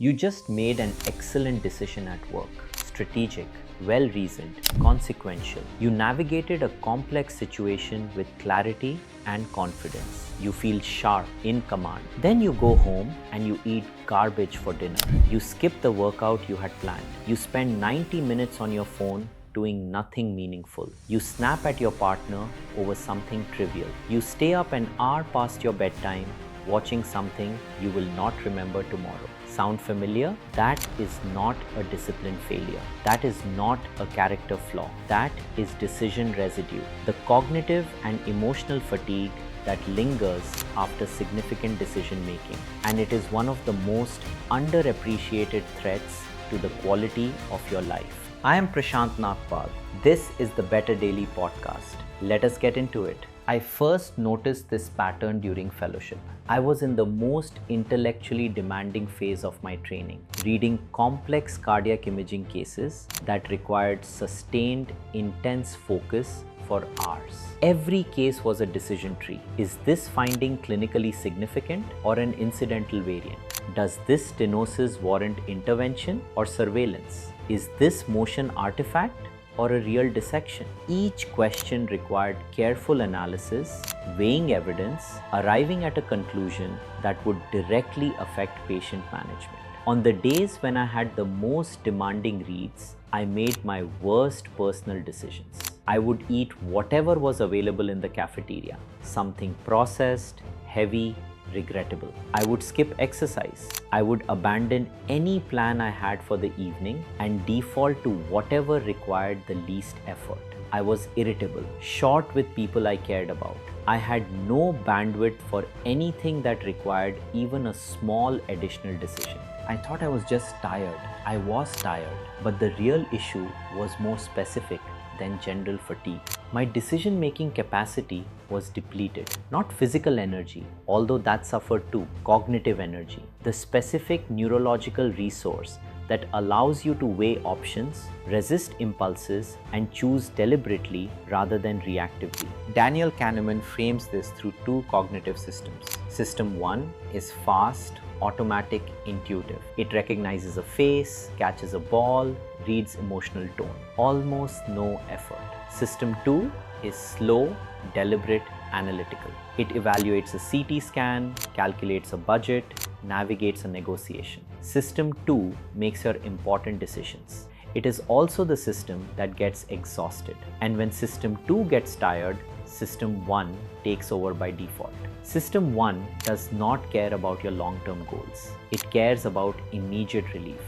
You just made an excellent decision at work. Strategic, well reasoned, consequential. You navigated a complex situation with clarity and confidence. You feel sharp, in command. Then you go home and you eat garbage for dinner. You skip the workout you had planned. You spend 90 minutes on your phone doing nothing meaningful. You snap at your partner over something trivial. You stay up an hour past your bedtime watching something you will not remember tomorrow. Sound familiar? That is not a discipline failure. That is not a character flaw. That is decision residue. The cognitive and emotional fatigue that lingers after significant decision making. And it is one of the most underappreciated threats to the quality of your life. I am Prashant Nagpal. This is the Better Daily podcast. Let us get into it. I first noticed this pattern during fellowship. I was in the most intellectually demanding phase of my training, reading complex cardiac imaging cases that required sustained, intense focus for hours. Every case was a decision tree. Is this finding clinically significant or an incidental variant? Does this stenosis warrant intervention or surveillance? Is this motion artifact or a real dissection? Each question required careful analysis, weighing evidence, arriving at a conclusion that would directly affect patient management. On the days when I had the most demanding reads, I made my worst personal decisions. I would eat whatever was available in the cafeteria, something processed, heavy, regrettable. I would skip exercise. I would abandon any plan I had for the evening and default to whatever required the least effort. I was irritable, short with people I cared about. I had no bandwidth for anything that required even a small additional decision. I thought I was just tired. I was tired, but the real issue was more specific than general fatigue. My decision-making capacity was depleted. Not physical energy, although that suffered too, cognitive energy. The specific neurological resource that allows you to weigh options, resist impulses, and choose deliberately rather than reactively. Daniel Kahneman frames this through two cognitive systems. System 1 is fast, automatic, intuitive. It recognizes a face, catches a ball, reads emotional tone. Almost no effort. System 2 is slow, deliberate, analytical. It evaluates a CT scan, calculates a budget, navigates a negotiation. System 2 makes your important decisions. It is also the system that gets exhausted. And when System 2 gets tired, System 1 takes over by default. System 1 does not care about your long-term goals. It cares about immediate relief,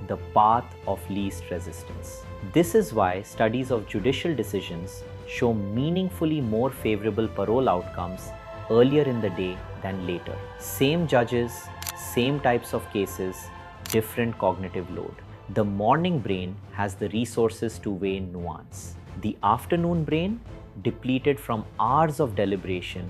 the path of least resistance. This is why studies of judicial decisions show meaningfully more favorable parole outcomes earlier in the day than later. Same judges, same types of cases, different cognitive load. The morning brain has the resources to weigh nuance. The afternoon brain, depleted from hours of deliberation,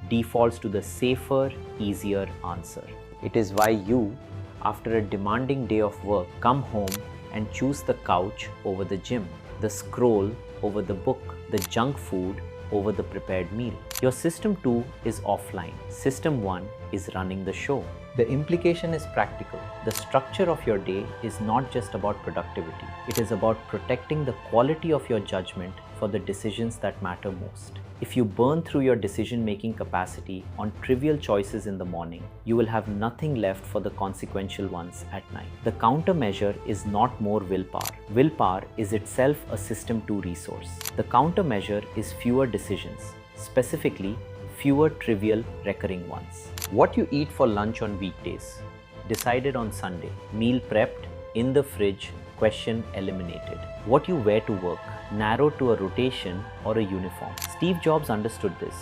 defaults to the safer, easier answer. It is why you, after a demanding day of work, come home and choose the couch over the gym, the scroll over the book, the junk food over the prepared meal. Your System 2 is offline. System 1 is running the show. The implication is practical. The structure of your day is not just about productivity. It is about protecting the quality of your judgment for the decisions that matter most. If you burn through your decision-making capacity on trivial choices in the morning, you will have nothing left for the consequential ones at night. The countermeasure is not more willpower. Willpower is itself a System 2 resource. The countermeasure is fewer decisions, specifically fewer trivial recurring ones. What you eat for lunch on weekdays, decided on Sunday. Meal prepped, in the fridge, question eliminated. What you wear to work, narrowed to a rotation or a uniform. Steve Jobs understood this.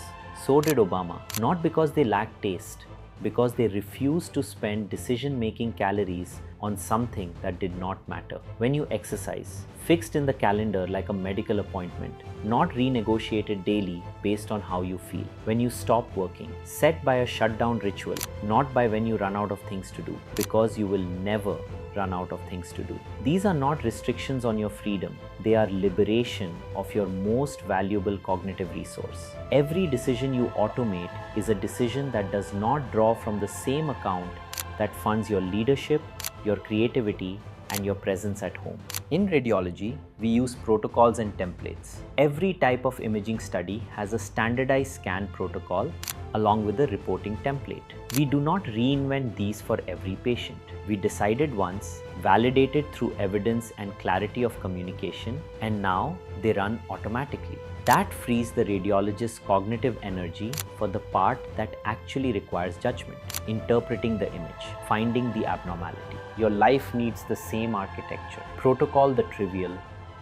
So did Obama. Not because they lacked taste, because they refused to spend decision-making calories on something that did not matter. When you exercise, fixed in the calendar like a medical appointment, not renegotiated daily based on how you feel. When you stop working, set by a shutdown ritual, not by when you run out of things to do, because you will never run out of things to do. These are not restrictions on your freedom. They are liberation of your most valuable cognitive resource. Every decision you automate is a decision that does not draw from the same account that funds your leadership, your creativity, and your presence at home. In radiology, we use protocols and templates. Every type of imaging study has a standardized scan protocol along with a reporting template. We do not reinvent these for every patient. We decided once, validated through evidence and clarity of communication, and now they run automatically. That frees the radiologist's cognitive energy for the part that actually requires judgment, interpreting the image, finding the abnormality. Your life needs the same architecture. Protocol the trivial,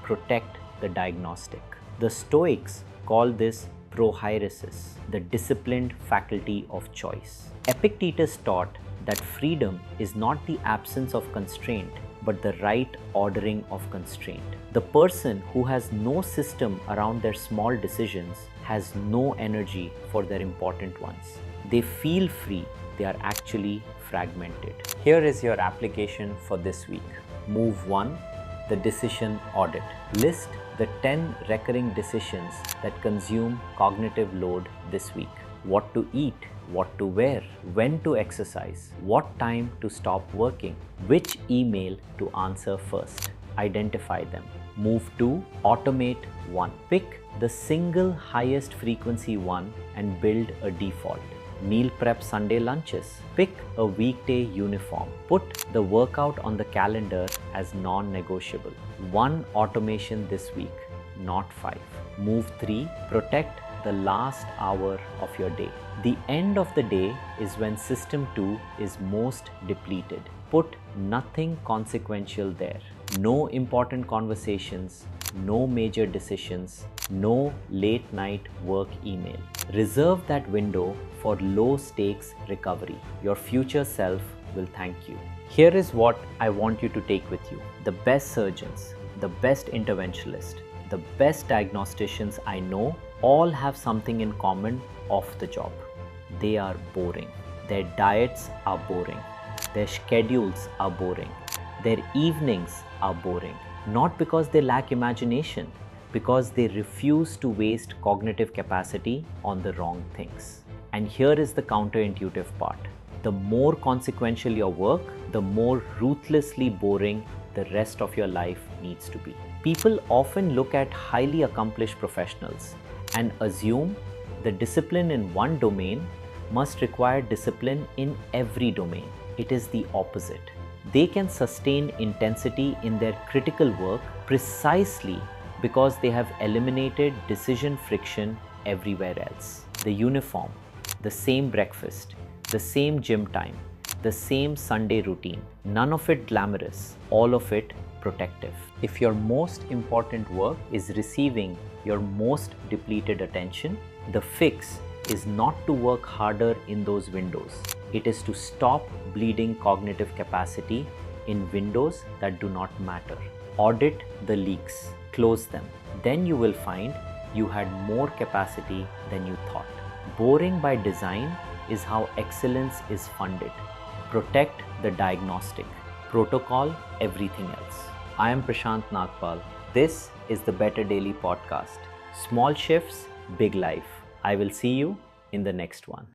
protect the diagnostic. The Stoics call this prohairesis, the disciplined faculty of choice. Epictetus taught that freedom is not the absence of constraint, but the right ordering of constraint. The person who has no system around their small decisions has no energy for their important ones. They feel free, they are actually fragmented. Here is your application for this week. Move 1, the decision audit. List the 10 recurring decisions that consume cognitive load this week. What to eat, what to wear, when to exercise, what time to stop working, which email to answer first. Identify them. Move 2, automate 1. Pick the single highest frequency one and build a default. Meal prep Sunday lunches. Pick a weekday uniform. Put the workout on the calendar as non-negotiable. 1 automation this week, not 5. Move 3, protect the last hour of your day. The end of the day is when system 2 is most depleted. Put nothing consequential there. No important conversations, no major decisions, no late night work email. Reserve that window for low stakes recovery. Your future self will thank you. Here is what I want you to take with you. The best surgeons, the best interventionalists, the best diagnosticians I know all have something in common off the job. They are boring. Their diets are boring. Their schedules are boring. Their evenings are boring. Not because they lack imagination, because they refuse to waste cognitive capacity on the wrong things. And here is the counterintuitive part. The more consequential your work, the more ruthlessly boring the rest of your life needs to be. People often look at highly accomplished professionals and assume the discipline in one domain must require discipline in every domain. It is the opposite. They can sustain intensity in their critical work precisely because they have eliminated decision friction everywhere else. The uniform, the same breakfast, the same gym time, the same Sunday routine. None of it glamorous, all of it protective. If your most important work is receiving your most depleted attention, the fix is not to work harder in those windows. It is to stop bleeding cognitive capacity in windows that do not matter. Audit the leaks, close them. Then you will find you had more capacity than you thought. Boring by design is how excellence is funded. Protect the diagnostic. Protocol everything else. I am Prashant Nagpal. This is the Better Daily Podcast. Small shifts, big life. I will see you in the next one.